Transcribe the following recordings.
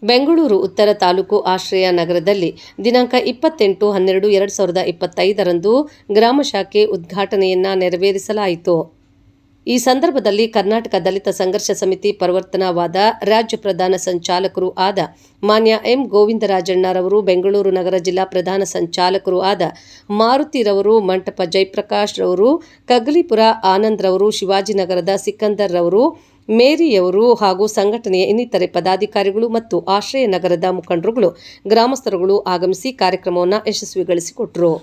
ಬೆಂಗಳೂರು ಉತ್ತರ ತಾಲೂಕು ಆಶ್ರಯ ನಗರದಲ್ಲಿ ದಿನಾಂಕ 28/12/2025 ಗ್ರಾಮ ಶಾಖೆ ಉದ್ಘಾಟನೆಯನ್ನ ನೆರವೇರಿಸಲಾಯಿತು. ಈ ಸಂದರ್ಭದಲ್ಲಿ ಕರ್ನಾಟಕ ದಲಿತ ಸಂಘರ್ಷ ಸಮಿತಿ ಪರಿವರ್ತನವಾದ ರಾಜ್ಯ ಪ್ರಧಾನ ಸಂಚಾಲಕರು ಆದ ಮಾನ್ಯ ಎಂ ಗೋವಿಂದರಾಜಣ್ಣರವರು, ಬೆಂಗಳೂರು ನಗರ ಜಿಲ್ಲಾ ಪ್ರಧಾನ ಸಂಚಾಲಕರು ಆದ ಮಾರುತಿರವರು, ಮಂಟಪ ಜಯಪ್ರಕಾಶ್ ರವರು, ಕಗ್ಲಿಪುರ ಆನಂದ್ ರವರು, ಶಿವಾಜಿನಗರದ ಸಿಕಂದರ್ ರವರು, ಮೇರಿಯವರು ಹಾಗೂ ಸಂಘಟನೆಯ ಇನ್ನಿತರೆ ಪದಾಧಿಕಾರಿಗಳು ಮತ್ತು ಆಶ್ರಯ ನಗರದ ಮುಖಂಡರುಗಳು, ಗ್ರಾಮಸ್ಥರುಗಳು ಆಗಮಿಸಿ ಕಾರ್ಯಕ್ರಮವನ್ನು ಯಶಸ್ವಿಗೊಳಿಸಿಕೊಟ್ಟರು.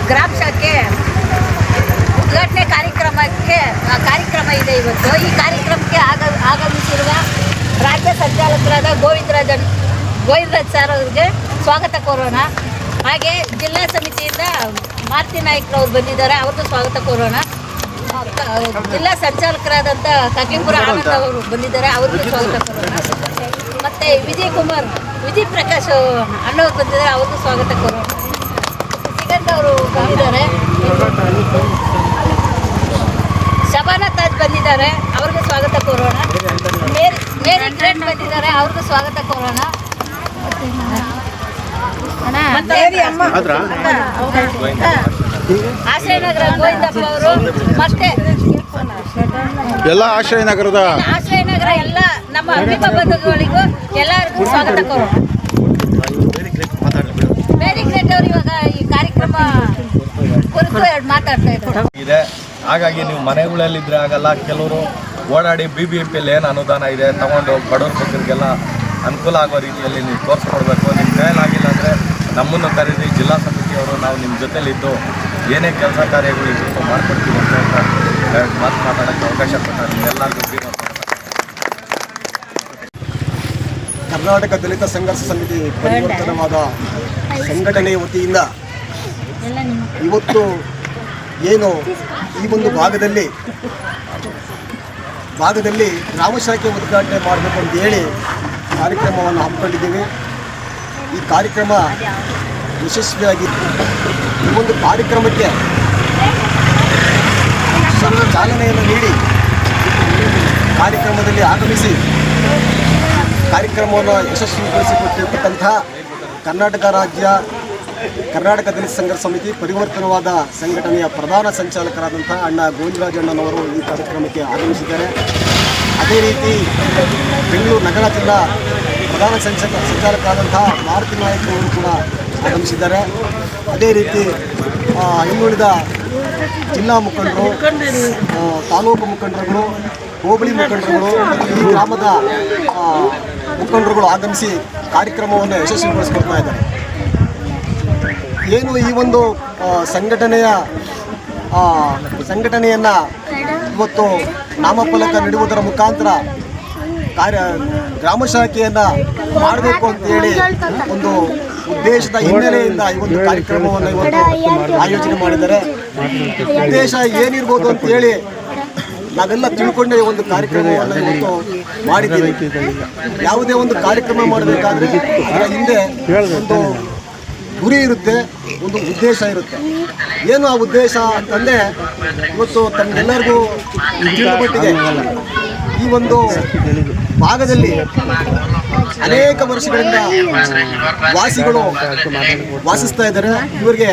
ಗ್ರಾಮ ಶಾಖೆ ಉದ್ಘಾಟನೆ ಕಾರ್ಯಕ್ರಮ ಇದೆ ಇವತ್ತು. ಈ ಕಾರ್ಯಕ್ರಮಕ್ಕೆ ಆಗಮಿಸಿರುವ ರಾಜ್ಯ ಸಂಚಾಲಕರಾದ ಗೋವಿಂದರಾಜ್ ಸರ್ ಅವರಿಗೆ ಸ್ವಾಗತ ಕೋರೋಣ. ಹಾಗೆ ಜಿಲ್ಲಾ ಸಮಿತಿಯಿಂದ ಮಾರುತಿ ನಾಯ್ಕರವರು ಬಂದಿದ್ದಾರೆ, ಅವ್ರಿಗೂ ಸ್ವಾಗತ ಕೋರೋಣ. ಜಿಲ್ಲಾ ಸಂಚಾಲಕರಾದಂಥ ಕಗ್ಲಿಪುರ ಆನಂದ್ ಅವರು ಬಂದಿದ್ದಾರೆ, ಅವ್ರಿಗೂ ಸ್ವಾಗತ ಕೋರೋಣ. ಮತ್ತು ವಿಜಯ್ ಪ್ರಕಾಶ್ ಅಣ್ಣವ್ರು ಬಂದಿದ್ದಾರೆ, ಅವ್ರಿಗೂ ಸ್ವಾಗತ ಕೋರೋಣ. ಅವರು ಬಂದಿದ್ದಾರೆ, ಶಬಾನಾ ತಾಜ್ ಬಂದಿದ್ದಾರೆ, ಅವ್ರಿಗೂ ಸ್ವಾಗತ ಕೋರೋಣ. ಮೇರಿ ಗ್ರೇಟ್ ಬಂದಿದ್ದಾರೆ, ಅವ್ರಿಗೂ ಸ್ವಾಗತ ಕೋರೋಣ. ಆಶ್ರಯನಗರ ಗೋವಿಂದಪ್ಪ ಅವರು ಮತ್ತೆ ಎಲ್ಲ ಆಶ್ರಯನಗರ ಎಲ್ಲ ನಮ್ಮ ಅಭಿಮ ಬಂಧುಗಳಿಗೂ ಎಲ್ಲರಿಗೂ ಸ್ವಾಗತ ಕೋರೋಣ. ಮೇರಿ ಗ್ರೇಟ್ ಅವರು ಇವಾಗ ಈ ಕಾರ್ಯಕ್ರಮ ಕುರಿತು ಮಾತಾಡ್ತಾ ಇದ್ದಾರೆ. ಹಾಗಾಗಿ ನೀವು ಮನೆಗಳಲ್ಲಿದ್ದರೆ ಆಗಲ್ಲ, ಕೆಲವರು ಓಡಾಡಿ BBMPಯಲ್ಲಿ ಏನು ಅನುದಾನ ಇದೆ ತಗೊಂಡು ಬಡವ್ರ ಮಕ್ಕಳಿಗೆಲ್ಲ ಅನುಕೂಲ ಆಗೋ ರೀತಿಯಲ್ಲಿ ನೀವು ತೋರಿಸ್ಕೊಡ್ಬೇಕು. ನಿಮ್ಮ ಕೈಲಾಗಿಲ್ಲ ಅಂದರೆ ನಮ್ಮನ್ನು ಕರೀರಿ, ಜಿಲ್ಲಾ ಸಮಿತಿಯವರು ನಾವು ನಿಮ್ಮ ಜೊತೆಲಿದ್ದು ಏನೇ ಕೆಲಸ ಕಾರ್ಯಗಳಿದ್ದು ಮಾಡ್ಕೊಡ್ತೀವಿ ಅಂತ ಮಾತಾಡೋಕ್ಕೆ ಅವಕಾಶ ಕೊಟ್ಟಾರೆ. ನಿಮ್ಮೆಲ್ಲರಿಗೂ ಕರ್ನಾಟಕ ದಲಿತ ಸಂಘರ್ಷ ಸಮಿತಿ ಪರಿವರ್ತನವಾದ ಸಂಘಟನೆಯ ವತಿಯಿಂದ ಇವತ್ತು ಏನು ಈ ಒಂದು ಭಾಗದಲ್ಲಿ ಗ್ರಾಮ ಶಾಖೆ ಉದ್ಘಾಟನೆ ಮಾಡಬೇಕು ಅಂತ ಹೇಳಿ ಕಾರ್ಯಕ್ರಮವನ್ನು ಹಮ್ಮಿಕೊಂಡಿದ್ದೀವಿ. ಈ ಕಾರ್ಯಕ್ರಮ ಯಶಸ್ವಿಯಾಗಿ ಈ ಒಂದು ಕಾರ್ಯಕ್ರಮಕ್ಕೆ ಚಾಲನೆಯನ್ನು ನೀಡಿ ಕಾರ್ಯಕ್ರಮದಲ್ಲಿ ಆಗಮಿಸಿ ಕಾರ್ಯಕ್ರಮವನ್ನು ಯಶಸ್ವಿಗೊಳಿಸಿಕೊಟ್ಟಿರ್ತಕ್ಕಂಥ ಕರ್ನಾಟಕ ರಾಜ್ಯ ಕರ್ನಾಟಕ ದಲಿತ ಸಂಘರ್ಷ ಸಮಿತಿ ಪರಿವರ್ತನವಾದ ಸಂಘಟನೆಯ ಪ್ರಧಾನ ಸಂಚಾಲಕರಾದಂಥ ಅಣ್ಣ ಗೋವಿಂದರಾಜಣ್ಣನವರು ಈ ಕಾರ್ಯಕ್ರಮಕ್ಕೆ ಆಗಮಿಸಿದ್ದಾರೆ. ಅದೇ ರೀತಿ ಬೆಂಗಳೂರು ನಗರ ಜಿಲ್ಲಾ ಪ್ರಧಾನ ಸಂಚಾಲಕರಾದಂಥ ಮಾರುತಿ ನಾಯ್ಕರವರು ಕೂಡ ಆಗಮಿಸಿದ್ದಾರೆ. ಅದೇ ರೀತಿ ಇನ್ನುಳಿದ ಜಿಲ್ಲಾ ಮುಖಂಡರು, ತಾಲೂಕು ಮುಖಂಡರುಗಳು, ಹೋಬಳಿ ಮುಖಂಡರುಗಳು, ಈ ಗ್ರಾಮದ ಮುಖಂಡರುಗಳು ಆಗಮಿಸಿ ಕಾರ್ಯಕ್ರಮವನ್ನು ಯಶಸ್ವಿಗೊಳಿಸಿಕೊಡ್ತಾ ಇದ್ದಾರೆ. ಏನು ಈ ಒಂದು ಸಂಘಟನೆಯನ್ನು ಇವತ್ತು ನಾಮಫಲಕ ನೀಡುವುದರ ಮುಖಾಂತರ ಗ್ರಾಮ ಶಾಖೆಯನ್ನು ಮಾಡಬೇಕು ಅಂತೇಳಿ ಒಂದು ಉದ್ದೇಶದ ಹಿನ್ನೆಲೆಯಿಂದ ಈ ಒಂದು ಕಾರ್ಯಕ್ರಮವನ್ನು ಇವತ್ತು ಆಯೋಜನೆ ಮಾಡಿದ್ದಾರೆ. ಉದ್ದೇಶ ಏನಿರ್ಬೋದು ಅಂತೇಳಿ ನಾವೆಲ್ಲ ತಿಳ್ಕೊಂಡೇ ಈ ಒಂದು ಕಾರ್ಯಕ್ರಮವನ್ನು ಇವತ್ತು ಮಾಡಿದ್ದೀವಿ. ಯಾವುದೇ ಒಂದು ಕಾರ್ಯಕ್ರಮ ಮಾಡಬೇಕಾದ್ರೆ ಅದರ ಹಿಂದೆ ಒಂದು ಗುರಿ ಇರುತ್ತೆ, ಒಂದು ಉದ್ದೇಶ ಇರುತ್ತೆ. ಏನು ಆ ಉದ್ದೇಶ ಅಂತಂದರೆ ಇವತ್ತು ತಮ್ಮೆಲ್ಲರಿಗೂ ತಿಳಿದುಮಟ್ಟಿಗೆ ಈ ಒಂದು ಭಾಗದಲ್ಲಿ ಅನೇಕ ವರ್ಷಗಳಿಂದ ವಾಸಿಗಳು ವಾಸಿಸ್ತಾ ಇದ್ದಾರೆ. ಇವರಿಗೆ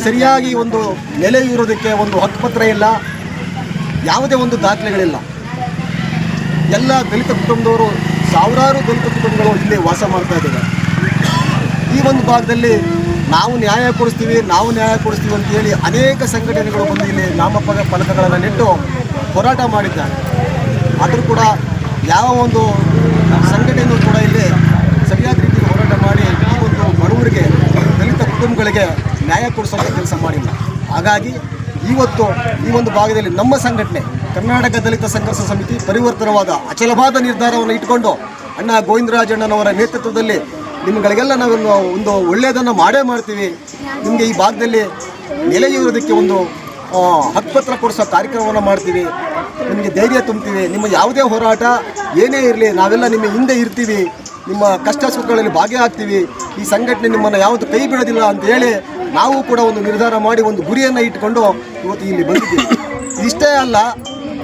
ಸರಿಯಾಗಿ ಒಂದು ನೆಲೆ ಇರೋದಕ್ಕೆ ಒಂದು ಹಕ್ಕುಪತ್ರ ಇಲ್ಲ, ಯಾವುದೇ ಒಂದು ದಾಖಲೆಗಳಿಲ್ಲ. ಎಲ್ಲ ದಲಿತ ಕುಟುಂಬದವರು, ಸಾವಿರಾರು ದಲಿತ ಕುಟುಂಬಗಳು ಇಲ್ಲಿ ವಾಸ ಮಾಡ್ತಾ ಇದ್ದಾರೆ. ಈ ಒಂದು ಭಾಗದಲ್ಲಿ ನಾವು ನ್ಯಾಯ ಕೊಡಿಸ್ತೀವಿ ಅಂತೇಳಿ ಅನೇಕ ಸಂಘಟನೆಗಳು ಬಂದು ಇಲ್ಲಿ ನಾಮಫಲಕಗಳನ್ನು ನೆಟ್ಟು ಹೋರಾಟ ಮಾಡಿದ್ದಾರೆ. ಆದರೂ ಕೂಡ ಯಾವ ಒಂದು ಸಂಘಟನೆಯೂ ಕೂಡ ಇಲ್ಲಿ ಸರಿಯಾದ ರೀತಿಯಲ್ಲಿ ಹೋರಾಟ ಮಾಡಿ ಈ ಒಂದು ಬಡವರಿಗೆ, ದಲಿತ ಕುಟುಂಬಗಳಿಗೆ ನ್ಯಾಯ ಕೊಡಿಸುವಂಥ ಕೆಲಸ ಮಾಡಿಲ್ಲ. ಹಾಗಾಗಿ ಇವತ್ತು ಈ ಒಂದು ಭಾಗದಲ್ಲಿ ನಮ್ಮ ಸಂಘಟನೆ ಕರ್ನಾಟಕ ದಲಿತ ಸಂಘರ್ಷ ಸಮಿತಿ ಪರಿವರ್ತನವಾದ ಅಚಲವಾದ ನಿರ್ಧಾರವನ್ನು ಇಟ್ಕೊಂಡು ಅಣ್ಣ ಗೋವಿಂದರಾಜಣ್ಣನವರ ನೇತೃತ್ವದಲ್ಲಿ ನಿಮ್ಗಳಿಗೆಲ್ಲ ನಾವು ಒಂದು ಒಳ್ಳೆಯದನ್ನು ಮಾಡೇ ಮಾಡ್ತೀವಿ, ನಿಮಗೆ ಈ ಭಾಗದಲ್ಲಿ ನೆಲೆಯೂರೋದಕ್ಕೆ ಒಂದು ಹಕ್ಕುಪತ್ರ ಕೊಡಿಸೋ ಕಾರ್ಯಕ್ರಮವನ್ನು ಮಾಡ್ತೀವಿ. ನಿಮಗೆ ಧೈರ್ಯ ತುಂಬ್ತೀವಿ. ನಿಮ್ಮ ಯಾವುದೇ ಹೋರಾಟ ಏನೇ ಇರಲಿ ನಾವೆಲ್ಲ ನಿಮ್ಮ ಹಿಂದೆ ಇರ್ತೀವಿ, ನಿಮ್ಮ ಕಷ್ಟ ಸುಖಗಳಲ್ಲಿ ಭಾಗಿಯಾಗ್ತೀವಿ. ಈ ಸಂಘಟನೆ ನಿಮ್ಮನ್ನು ಯಾವುದು ಕೈ ಬಿಡೋದಿಲ್ಲ ಅಂತ ಹೇಳಿ ನಾವು ಕೂಡ ಒಂದು ನಿರ್ಧಾರ ಮಾಡಿ ಒಂದು ಗುರಿಯನ್ನು ಇಟ್ಕೊಂಡು ಇವತ್ತು ಇಲ್ಲಿ ಬಂದಿದ್ದೀವಿ. ಇಷ್ಟೇ ಅಲ್ಲ,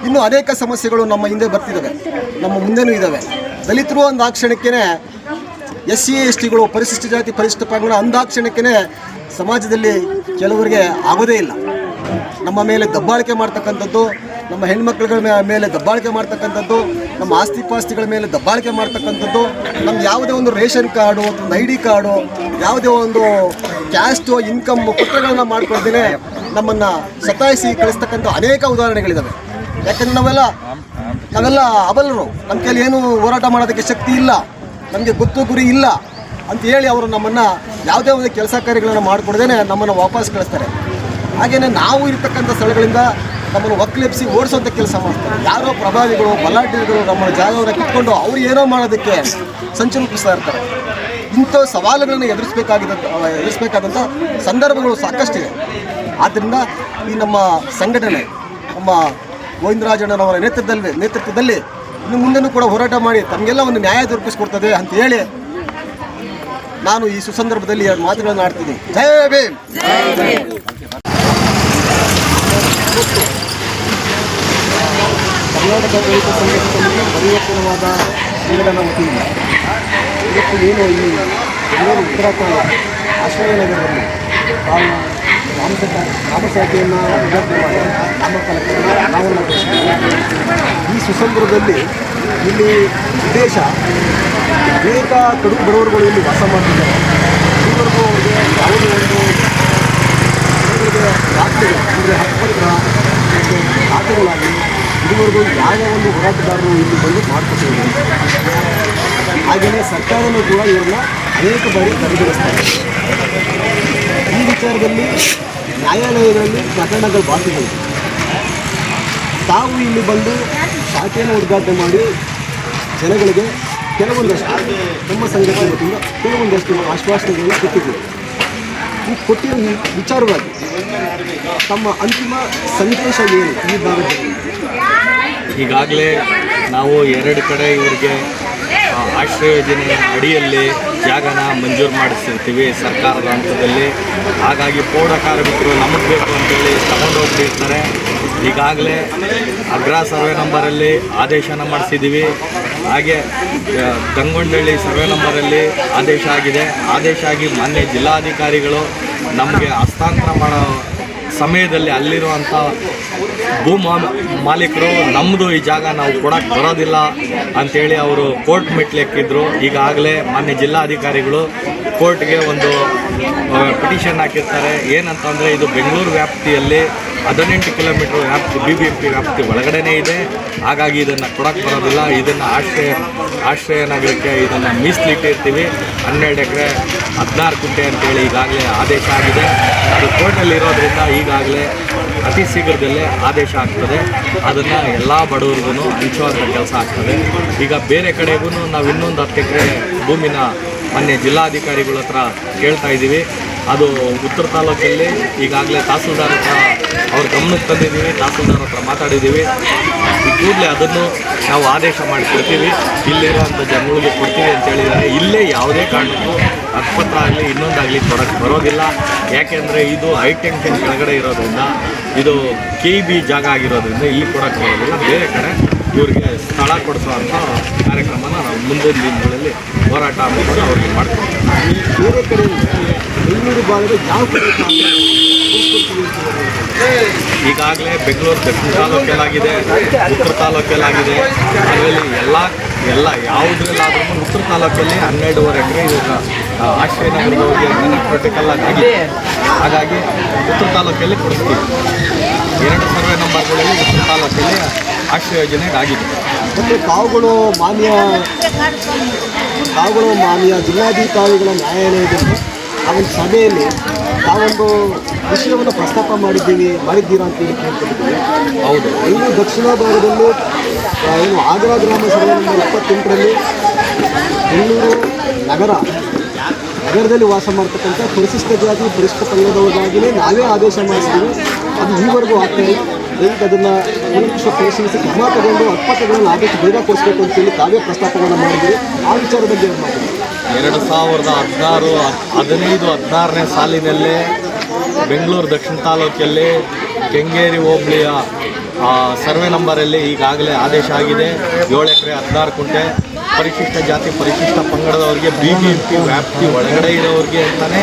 ಇನ್ನೂ ಅನೇಕ ಸಮಸ್ಯೆಗಳು ನಮ್ಮ ಹಿಂದೆ ಬರ್ತಿದ್ದಾವೆ, ನಮ್ಮ ಮುಂದೆನೂ ಇದ್ದಾವೆ. ದಲಿತರು ಅಂದಾಕ್ಷಣಕ್ಕೇ SC STಗಳು ಪರಿಶಿಷ್ಟ ಜಾತಿ ಪರಿಶಿಷ್ಟ ಪಂಗಡ ಅಂದಾಕ್ಷಣಕ್ಕೇ ಸಮಾಜದಲ್ಲಿ ಕೆಲವರಿಗೆ ಆಗೋದೇ ಇಲ್ಲ. ನಮ್ಮ ಮೇಲೆ ದಬ್ಬಾಳಿಕೆ ಮಾಡ್ತಕ್ಕಂಥದ್ದು, ನಮ್ಮ ಹೆಣ್ಮಕ್ಳುಗಳ ಮೇಲೆ ದಬ್ಬಾಳಿಕೆ ಮಾಡ್ತಕ್ಕಂಥದ್ದು, ನಮ್ಮ ಆಸ್ತಿ ಪಾಸ್ತಿಗಳ ಮೇಲೆ ದಬ್ಬಾಳಿಕೆ ಮಾಡ್ತಕ್ಕಂಥದ್ದು, ನಮ್ಗೆ ಯಾವುದೇ ಒಂದು ರೇಷನ್ ಕಾರ್ಡು, ಒಂದು ID ಕಾರ್ಡು, ಯಾವುದೇ ಒಂದು ಕ್ಯಾಸ್ಟು ಇನ್ಕಮ್ ಪತ್ರಗಳನ್ನು ಮಾಡ್ಕೊಳ್ದೇನೆ ನಮ್ಮನ್ನು ಸತಾಯಿಸಿ ಕಳಿಸ್ತಕ್ಕಂಥ ಅನೇಕ ಉದಾಹರಣೆಗಳಿದ್ದಾವೆ. ಯಾಕಂದರೆ ನಾವೆಲ್ಲ ಅಬಲರು, ನಮ್ಮ ಕೈಲಿ ಏನು ಹೋರಾಟ ಮಾಡೋದಕ್ಕೆ ಶಕ್ತಿ ಇಲ್ಲ, ನಮಗೆ ಗೊತ್ತು ಗುರಿ ಇಲ್ಲ ಅಂತ ಹೇಳಿ ಅವರು ನಮ್ಮನ್ನು ಯಾವುದೇ ಒಂದು ಕೆಲಸ ಕಾರ್ಯಗಳನ್ನು ಮಾಡಿಕೊಡ್ದೇನೆ ನಮ್ಮನ್ನು ವಾಪಸ್ ಕಳಿಸ್ತಾರೆ. ಹಾಗೆಯೇ ನಾವು ಇರ್ತಕ್ಕಂಥ ಸ್ಥಳಗಳಿಂದ ನಮ್ಮನ್ನು ಒಕ್ಕಲೆಬ್ಸಿ ಓಡಿಸೋಂಥ ಕೆಲಸ ಮಾಡ್ತಾರೆ. ಯಾರೋ ಪ್ರಭಾವಿಗಳು ಬಲಾಢ್ಯಗಳು ನಮ್ಮ ಜಾಗವನ್ನು ಕಿತ್ಕೊಂಡು ಅವ್ರು ಏನೋ ಮಾಡೋದಕ್ಕೆ ಸಂಚಲನಿಸ್ತಾ ಇರ್ತಾರೆ. ಇಂಥ ಸವಾಲುಗಳನ್ನು ಎದುರಿಸಬೇಕಾದಂಥ ಸಂದರ್ಭಗಳು ಸಾಕಷ್ಟಿದೆ. ಆದ್ದರಿಂದ ಈ ನಮ್ಮ ಸಂಘಟನೆ ನಮ್ಮ ಗೋವಿಂದರಾಜಣ್ಣನವರ ನೇತೃತ್ವದಲ್ಲಿ ಇನ್ನು ಮುಂದೆನೂ ಕೂಡ ಹೋರಾಟ ಮಾಡಿ ತಮಗೆಲ್ಲ ಒಂದು ನ್ಯಾಯ ದೊರಕಿಸ್ಕೊಡ್ತದೆ ಅಂತ ಹೇಳಿ ನಾನು ಈ ಸುಸಂದರ್ಭದಲ್ಲಿ ಎರಡು ಮಾತುಗಳನ್ನು ಆಡ್ತೀನಿ. ಜೈ ಭೀಮ್. ಕರ್ನಾಟಕ ದಲಿತ ಸಂಘರ್ಷ ಸಮಿತಿ ಪರಿವರ್ತನವಾದ ಸಂಘಟನಾ ವತಿಯಿಂದ ಇವತ್ತು ಏನು ಈ ಬೆಂಗಳೂರು ಉತ್ತರಾಖಂಡ ಆಶ್ರಯನಗರದಲ್ಲಿ ತಾವು ನಾಮಶಾಖೆಯನ್ನು ಉದ್ಘಾಟನೆ ಮಾಡಿ ನಾಮಫಲಕವನ್ನು ಅನಾವರಣಗೊಳಿಸಿದ್ದಾರೆ. ಈ ಸುಸಂದರ್ಭದಲ್ಲಿ ಇಲ್ಲಿ ವಿದೇಶ ಅನೇಕ ಕಡು ಬಡವರುಗಳು ಇಲ್ಲಿ ವಾಸ ಮಾಡ್ತಿದ್ದಾರೆ. ಇದುವರೆಗೂ ಅವರಿಗೆ ಯಾವುದೇ ಒಂದು ರಾಜ್ಯಗಳು ಅಂದರೆ ಹಕ್ಕುಪತ್ರ ಮತ್ತು ಖಾತೆಗಳಾಗಲಿ ಇದುವರೆಗೂ ಯಾವ ಒಂದು ಹೋರಾಟಗಾರರು ಇಲ್ಲಿ ಬಂದು ಮಾಡ್ಕೊಟ್ಟಿದ್ದಾರೆ. ಹಾಗೆಯೇ ಸರ್ಕಾರನೂ ಕೂಡ ಇವ್ರನ್ನ ಅನೇಕ ಬಾರಿ ತಡೆಗಣಿಸ್ತಾರೆ. ಈ ವಿಚಾರದಲ್ಲಿ ನ್ಯಾಯಾಲಯಗಳಲ್ಲಿ ಪ್ರಕರಣಗಳು ಬಾಕಿಗಳು. ತಾವು ಇಲ್ಲಿ ಬಂದು ಶಾಖೆಯನ್ನು ಉದ್ಘಾಟನೆ ಮಾಡಿ ಜನಗಳಿಗೆ ಕೆಲವೊಂದಷ್ಟು ನಮ್ಮ ಸಂಘಟನೆ ವತಿಯಿಂದ ಕೆಲವೊಂದಷ್ಟು ಆಶ್ವಾಸನೆಗಳನ್ನು ಕೊಟ್ಟಿದ್ದೀವಿ. ಈ ಕೊಟ್ಟಿರೋ ವಿಚಾರವಾಗಿ ತಮ್ಮ ಅಂತಿಮ ಸಂದೇಶ ಏನು ಈ ಭಾಗದಲ್ಲಿ? ಈಗಾಗಲೇ ನಾವು 2 ಕಡೆ ಇವರಿಗೆ ಆಶ್ರಯ ಯೋಜನೆ ಅಡಿಯಲ್ಲಿ ಜಾಗನ ಮಂಜೂರು ಮಾಡಿಸಿರ್ತೀವಿ ಸರ್ಕಾರದ ಹಂತದಲ್ಲಿ. ಹಾಗಾಗಿ ಪೌಢ ಕಾರ್ಮಿಕರು ನಮಗೆ ಬೇಕು ಅಂತೇಳಿ ತಗೊಂಡೋಗ್ತಿರ್ತಾರೆ. ಈಗಾಗಲೇ ಅಗ್ರ ಸರ್ವೆ ನಂಬರಲ್ಲಿ ಆದೇಶನ ಮಾಡಿಸಿದ್ದೀವಿ. ಹಾಗೆ ಗಂಗೊಂಡಳ್ಳಿ ಸರ್ವೆ ನಂಬರಲ್ಲಿ ಆದೇಶ ಆಗಿದೆ. ಆದೇಶ ಆಗಿ ಮಾನ್ಯ ಜಿಲ್ಲಾಧಿಕಾರಿಗಳು ನಮಗೆ ಹಸ್ತಾಂತರ ಮಾಡೋ ಸಮಯದಲ್ಲಿ ಅಲ್ಲಿರುವಂಥ ಮಾಲೀಕರು ನಮ್ಮದು ಈ ಜಾಗ ನಾವು ಕೊಡೋಕ್ಕೆ ಬರೋದಿಲ್ಲ ಅಂಥೇಳಿ ಅವರು ಕೋರ್ಟ್ ಮೆಟ್ಲೆಕ್ಕಿದ್ರು. ಈಗಾಗಲೇ ಮಾನ್ಯ ಜಿಲ್ಲಾಧಿಕಾರಿಗಳು ಕೋರ್ಟ್ಗೆ ಒಂದು ಪಿಟಿಷನ್ ಹಾಕಿರ್ತಾರೆ. ಏನಂತಂದರೆ ಇದು ಬೆಂಗಳೂರು ವ್ಯಾಪ್ತಿಯಲ್ಲಿ 18 ಕಿಲೋಮೀಟ್ರ್ ವ್ಯಾಪ್ತಿ BBMP ವ್ಯಾಪ್ತಿ ಒಳಗಡೆನೇ ಇದೆ. ಹಾಗಾಗಿ ಇದನ್ನು ಕೊಡೋಕ್ಕೆ ಬರೋದಿಲ್ಲ. ಇದನ್ನು ಆಶ್ರಯ ನಗರಕ್ಕೆ ಇದನ್ನು ಮೀಸಲಿಟ್ಟಿರ್ತೀವಿ. 12 ಎಕರೆ 16 ಗುಂಟೆ ಅಂತೇಳಿ ಈಗಾಗಲೇ ಆದೇಶ ಆಗಿದೆ. ಅದು ಕೋರ್ಟಲ್ಲಿ ಇರೋದ್ರಿಂದ ಈಗಾಗಲೇ ಅತಿ ಶೀಘ್ರದಲ್ಲೇ ಆದೇಶ ಆಗ್ತದೆ. ಅದನ್ನು ಎಲ್ಲ ಬಡವರಿಗೂ ಹಂಚುವಂಥ ಕೆಲಸ ಆಗ್ತದೆ. ಈಗ ಬೇರೆ ಕಡೆಗೂ ನಾವು ಇನ್ನೊಂದು 10 ಎಕರೆ ಭೂಮಿನ ಮೊನ್ನೆ ಜಿಲ್ಲಾಧಿಕಾರಿಗಳ ಹತ್ರ ಕೇಳ್ತಾ ಇದ್ದೀವಿ. ಅದು ಉತ್ತರ ತಾಲೂಕಲ್ಲಿ ಈಗಾಗಲೇ ತಹಸೀಲ್ದಾರ್ ಹತ್ರ ಅವ್ರ ಗಮನಕ್ಕೆ ತಂದಿದ್ದೀವಿ. ತಹಸೀಲ್ದಾರ್ ಹತ್ರ ಮಾತಾಡಿದ್ದೀವಿ. ಈ ಕೂಡಲೇ ಅದನ್ನು ನಾವು ಆದೇಶ ಮಾಡಿಕೊಡ್ತೀವಿ, ಇಲ್ಲಿರುವಂಥ ಜನಗಳಿಗೆ ಕೊಡ್ತೀವಿ ಅಂತ ಹೇಳಿದ್ದಾರೆ. ಇಲ್ಲೇ ಯಾವುದೇ ಕಾರಣಕ್ಕೂ ಹಕ್ಕುಪತ್ರ ಆಗಲಿ ಇನ್ನೊಂದಾಗಲಿ ಕೊಡೋಕ್ಕೆ ಬರೋದಿಲ್ಲ. ಯಾಕೆಂದರೆ ಇದು ಹೈ ಟೆನ್ಷನ್ ಕೆಳಗಡೆ ಇರೋದ್ರಿಂದ, ಇದು KEB ಜಾಗ ಆಗಿರೋದ್ರಿಂದ ಇಲ್ಲಿ ಕೊಡೋಕ್ಕೆ ಬರೋದಿಲ್ಲ. ಬೇರೆ ಕಡೆ ಇವರಿಗೆ ಸ್ಥಳ ಕೊಡಿಸುವಂಥ ಕಾರ್ಯಕ್ರಮನ ನಾವು ಮುಂದಿನ ದಿನಗಳಲ್ಲಿ ಹೋರಾಟ ಮಾಡಿಕೊಂಡು ಅವ್ರಿಗೆ ಮಾಡ್ತೀವಿ. ಬೇರೆ ಕಡೆ ಬೆಂಗಳೂರು ಭಾಗದ ಯಾವ ಕಡೆ ಈಗಾಗಲೇ ಬೆಂಗಳೂರು ದಕ್ಷಿಣ ತಾಲೂಕಲ್ಲಾಗಿದೆ, ಉತ್ತರ ತಾಲೂಕಲ್ಲಾಗಿದೆ. ಅದರಲ್ಲಿ ಎಲ್ಲ ಯಾವುದ್ರಲ್ಲಾದ್ರೂ ಉತ್ತರ ತಾಲೂಕಲ್ಲಿ 12.5 ಎಕರೆ ಇವಾಗ ಆಶ್ರಯ ನಗರದವರಿಗೆ ಕ್ರಿಟಿಕಲ್ ಆಗಿದೆ. ಹಾಗಾಗಿ ಉತ್ತರ ತಾಲೂಕಲ್ಲಿ ಕೊಡಿಸ್ತೀವಿ. 2 ಸರ್ವೆ ನಂಬರ್ಗಳಲ್ಲಿ ಉತ್ತರ ತಾಲೂಕಲ್ಲಿ ಆಶ್ರಯ ಯೋಜನೆಗೆ ಆಗಿದೆ. ಮತ್ತು ತಾವುಗಳು ಮಾನ್ಯ ಜಿಲ್ಲಾಧಿಕಾರಿಗಳ ನ್ಯಾಯಾಲಯದಲ್ಲಿ ಆ ಒಂದು ಸಭೆಯಲ್ಲಿ ತಾವೊಂದು ವಿಷಯವನ್ನು ಪ್ರಸ್ತಾಪ ಮಾಡಿದ್ದೀರಾ ಅಂತೇಳಿ ಕೇಳ್ತಿದ್ದೀವಿ. ಹೌದು, ಇನ್ನು ದಕ್ಷಿಣ ಭಾಗದಲ್ಲೂ ಏನು ಆಗ್ರಾ ಗ್ರಾಮ ಸರ್ವೆ ನಂಬರ್ 28ರಲ್ಲಿ ಬೆಂಗಳೂರು ನಗರದಲ್ಲಿ ವಾಸ ಮಾಡ್ತಕ್ಕಂಥ ಪರಿಶಿಷ್ಟ ಜಾತಿ ಪರಿಶಿಷ್ಟ ಪಂಗಡದವರಿಗಾಗಿಯೇ ನಾವೇ ಆದೇಶ ಮಾಡಿದ್ದೀವಿ. ಅದು ಈವರೆಗೂ ಆಗ್ತಾಯಿದೆ. ದಯವಿಟ್ಟು ಅದನ್ನು ಕೂಲಂಕುಷ ಪರಿಶೀಲಿಸಿ ಕ್ರಮ ತಗೊಂಡು ಅಲ್ಪತೆಗಳನ್ನು ಆದಷ್ಟು ಬೇಗ ಕೊಡಿಸ್ಬೇಕು ಅಂತೇಳಿ ತಾವೇ ಪ್ರಸ್ತಾಪವನ್ನು ಮಾಡಿದ್ದೀರಿ. ಆ ವಿಚಾರದ ಬಗ್ಗೆ ಏನು ಮಾಡ್ತೀವಿ? 2015-16ನೇ ಸಾಲಿನಲ್ಲೇ ಬೆಂಗಳೂರು ದಕ್ಷಿಣ ತಾಲೂಕಲ್ಲಿ ಕೆಂಗೇರಿ ಹೋಬಳಿಯ ಸರ್ವೆ ನಂಬರಲ್ಲಿ ಈಗಾಗಲೇ ಆದೇಶ ಆಗಿದೆ. 7 ಎಕರೆ 16 ಕುಂಟೆ ಪರಿಶಿಷ್ಟ ಜಾತಿ ಪರಿಶಿಷ್ಟ ಪಂಗಡದವರಿಗೆ BBMP ವ್ಯಾಪ್ತಿ ಒಳಗಡೆ ಇರೋರಿಗೆ ಅಂತಲೇ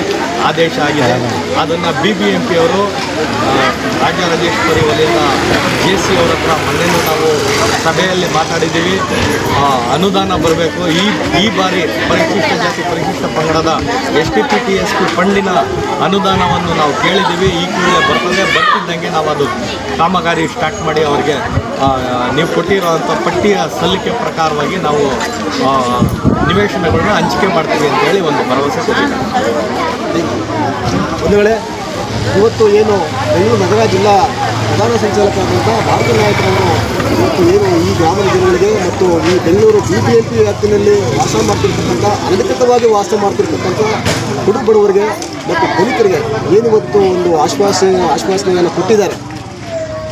ಆದೇಶ ಆಗಿದೆ. ಅದನ್ನು BBMP ಅವರು ರಾಜ್ಯ ರಾಜೇಶ್ವರಿ ವಲಯದ JC ಅವರ ಹತ್ರ ಮೊನ್ನೆನೂ ನಾವು ಸಭೆಯಲ್ಲಿ ಮಾತಾಡಿದ್ದೀವಿ. ಅನುದಾನ ಬರಬೇಕು. ಈ ಬಾರಿ ಪರಿಶಿಷ್ಟ ಜಾತಿ ಪರಿಶಿಷ್ಟ ಪಂಗಡದ STPTSP ಫಂಡಿನ ಅನುದಾನವನ್ನು ನಾವು ಕೇಳಿದ್ದೀವಿ. ಈ ಕೂಡಲೇ ಬರ್ತಿದ್ದಂಗೆ ನಾವು ಅದು ಕಾಮಗಾರಿ ಸ್ಟಾರ್ಟ್ ಮಾಡಿ ಅವರಿಗೆ ನೀವು ಕೊಟ್ಟಿರೋವಂಥ ಪಟ್ಟಿಯ ಸಲ್ಲಿಕೆ ಪ್ರಕಾರವಾಗಿ ನಾವು ನಿವೇಶನಗಳನ್ನ ಹಂಚಿಕೆ ಮಾಡ್ತೀವಿ ಅಂತೇಳಿ ಒಂದು ಭರವಸೆ ಕೊಟ್ಟಿದ್ದಾರೆ. ಒಂದು ವೇಳೆ ಇವತ್ತು ಏನು ಬೆಂಗಳೂರು ನಗರ ಜಿಲ್ಲಾ ಪ್ರಧಾನ ಸಂಚಾಲಕರಾದಂಥ ಭಾರತ ನಾಯಕರವರು ಇವತ್ತು ಏನು ಈ ಗ್ರಾಮದ ಜನಗಳಿಗೆ ಮತ್ತು ಈ ಬೆಂಗಳೂರು BBMP ವ್ಯಾಪ್ತಿನಲ್ಲಿ ವಾಸ ಮಾಡ್ತಿರ್ತಕ್ಕಂಥ ಅನಧಿಕೃತವಾಗಿ ವಾಸ ಮಾಡ್ತಿರ್ತಕ್ಕಂಥ ಹುಡುಗ ಬಡವರಿಗೆ ಮತ್ತು ದಲಿತರಿಗೆ ಏನಿವತ್ತು ಒಂದು ಆಶ್ವಾಸನೆಯನ್ನು ಕೊಟ್ಟಿದ್ದಾರೆ.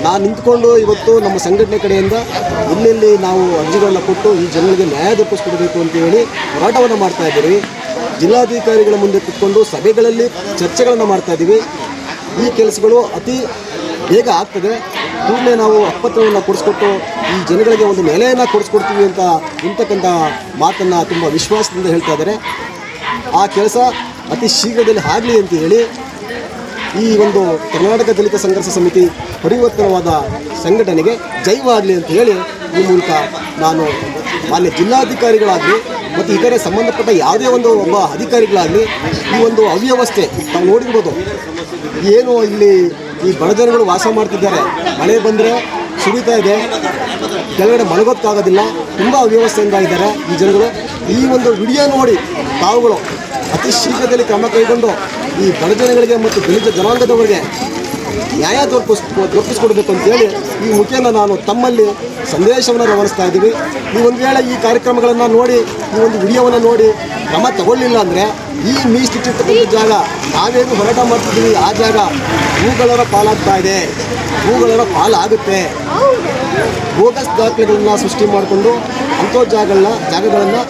ನಾನು ನಿಂತ್ಕೊಂಡು ಇವತ್ತು ನಮ್ಮ ಸಂಘಟನೆ ಕಡೆಯಿಂದ ಎಲ್ಲೆಲ್ಲಿ ನಾವು ಅರ್ಜಿಗಳನ್ನು ಕೊಟ್ಟು ಈ ಜನಗಳಿಗೆ ನ್ಯಾಯ ದೊರಕಿಸ್ಕೊಡ್ಬೇಕು ಅಂತೇಳಿ ಹೋರಾಟವನ್ನು ಮಾಡ್ತಾ ಇದ್ದೀವಿ. ಜಿಲ್ಲಾಧಿಕಾರಿಗಳ ಮುಂದೆ ಕೂತ್ಕೊಂಡು ಸಭೆಗಳಲ್ಲಿ ಚರ್ಚೆಗಳನ್ನು ಮಾಡ್ತಾ ಇದ್ದೀವಿ. ಈ ಕೆಲಸಗಳು ಅತಿ ಬೇಗ ಆಗ್ತದೆ. ಕೂಡಲೇ ನಾವು ಅಪ್ಪತ್ತವನ್ನು ಕೊಡಿಸ್ಕೊಟ್ಟು ಈ ಜನಗಳಿಗೆ ಒಂದು ನೆಲೆಯನ್ನು ಕೊಡಿಸ್ಕೊಡ್ತೀವಿ ಅಂತ ಇಂತಕ್ಕಂಥ ಮಾತನ್ನು ತುಂಬ ವಿಶ್ವಾಸದಿಂದ ಹೇಳ್ತಾ ಇದ್ದಾರೆ. ಆ ಕೆಲಸ ಅತಿ ಶೀಘ್ರದಲ್ಲಿ ಆಗಲಿ ಅಂತ ಹೇಳಿ ಈ ಒಂದು ಕರ್ನಾಟಕ ದಲಿತ ಸಂಘರ್ಷ ಸಮಿತಿ ಪರಿವರ್ತನವಾದ ಸಂಘಟನೆಗೆ ಜೈವಾಗಲಿ ಅಂತ ಹೇಳಿ ಈ ಮೂಲಕ ನಾನು ಮಾನ್ಯ ಜಿಲ್ಲಾಧಿಕಾರಿಗಳಾಗಲಿ ಮತ್ತು ಇತರೆ ಸಂಬಂಧಪಟ್ಟ ಯಾವುದೇ ಒಬ್ಬ ಅಧಿಕಾರಿಗಳಾಗಲಿ ಈ ಒಂದು ಅವ್ಯವಸ್ಥೆ ನಾವು ನೋಡಿರ್ಬೋದು. ಏನು ಇಲ್ಲಿ ಈ ಬಡಜನಗಳು ವಾಸ ಮಾಡ್ತಿದ್ದಾರೆ, ಮಳೆ ಬಂದರೆ ಸುರಿತಾ ಇದೆ, ಕೆಳಗಡೆ ಮಲಗೋಕ್ಕಾಗೋದಿಲ್ಲ, ತುಂಬ ಅವ್ಯವಸ್ಥೆಯಿಂದ ಇದ್ದಾರೆ ಈ ಜನಗಳು. ಈ ಒಂದು ವಿಡಿಯೋ ನೋಡಿ ತಾವುಗಳು ಅತಿ ಶೀಘ್ರದಲ್ಲಿ ಕ್ರಮ ಕೈಗೊಂಡು ಈ ಬಡಜನಗಳಿಗೆ ಮತ್ತು ದಲಿತ ಜನಾಂಗದವರಿಗೆ ನ್ಯಾಯ ದೊರಕಿಸ್ಕೊಡ್ಬೇಕು ಅಂತೇಳಿ ಈ ಮುಖೇನ ನಾನು ತಮ್ಮಲ್ಲಿ ಸಂದೇಶವನ್ನು ರವಾನಿಸ್ತಾ ಇದ್ದೀವಿ. ಈ ಒಂದು ವೇಳೆ ಈ ಕಾರ್ಯಕ್ರಮಗಳನ್ನು ನೋಡಿ ಈ ಒಂದು ವಿಡಿಯೋವನ್ನು ನೋಡಿ ಕ್ರಮ ತಗೊಳ್ಳಿಲ್ಲ ಅಂದರೆ ಈ ಮೀಸಲಿಟ್ಟಿರ್ತಕ್ಕಂಥ ಜಾಗ ನಾವೇನು ಹೋರಾಟ ಮಾಡ್ತಿದ್ದೀವಿ ಆ ಜಾಗ ಹೂಗಳರ ಪಾಲಾಗ್ತಾ ಇದೆ, ಹೂಗಳರ ಪಾಲಾಗುತ್ತೆ. ಬೋಗಸ್ ದಾಖಲೆಗಳನ್ನ ಸೃಷ್ಟಿ ಮಾಡಿಕೊಂಡು ಅಂಥ ಜಾಗಗಳನ್ನು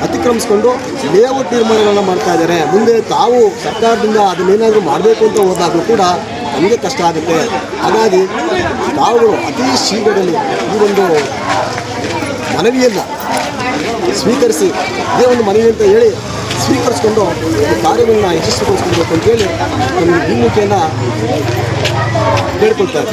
ಅತಿಕ್ರಮಿಸ್ಕೊಂಡು ಲೇಔಟ್ ನಿರ್ಮಾಣಗಳನ್ನ ಮಾಡ್ತಾ ಇದ್ದಾರೆ. ಮುಂದೆ ತಾವು ಸರ್ಕಾರದಿಂದ ಅದನ್ನೇನಾದರೂ ಮಾಡಬೇಕು ಅಂತ ಹೋದಾಗಲೂ ಕೂಡ ನಮಗೆ ಕಷ್ಟ ಆಗುತ್ತೆ. ಹಾಗಾಗಿ ತಾವುಗಳು ಅತಿ ಶೀಘ್ರದಲ್ಲಿ ಈ ಒಂದು ಮನವಿಯನ್ನು ಸ್ವೀಕರಿಸಿ ಇದೇ ಒಂದು ಮನವಿ ಅಂತ ಹೇಳಿ ಸ್ವೀಕರಿಸ್ಕೊಂಡು ಕಾರ್ಯವನ್ನು ಯಶಸ್ವಿಗೊಳಿಸ್ಕೊಳ್ಬೇಕು ಅಂತೇಳಿ ಈ ಮುಖೇನ ಕೇಳ್ಕೊಳ್ತಾರೆ.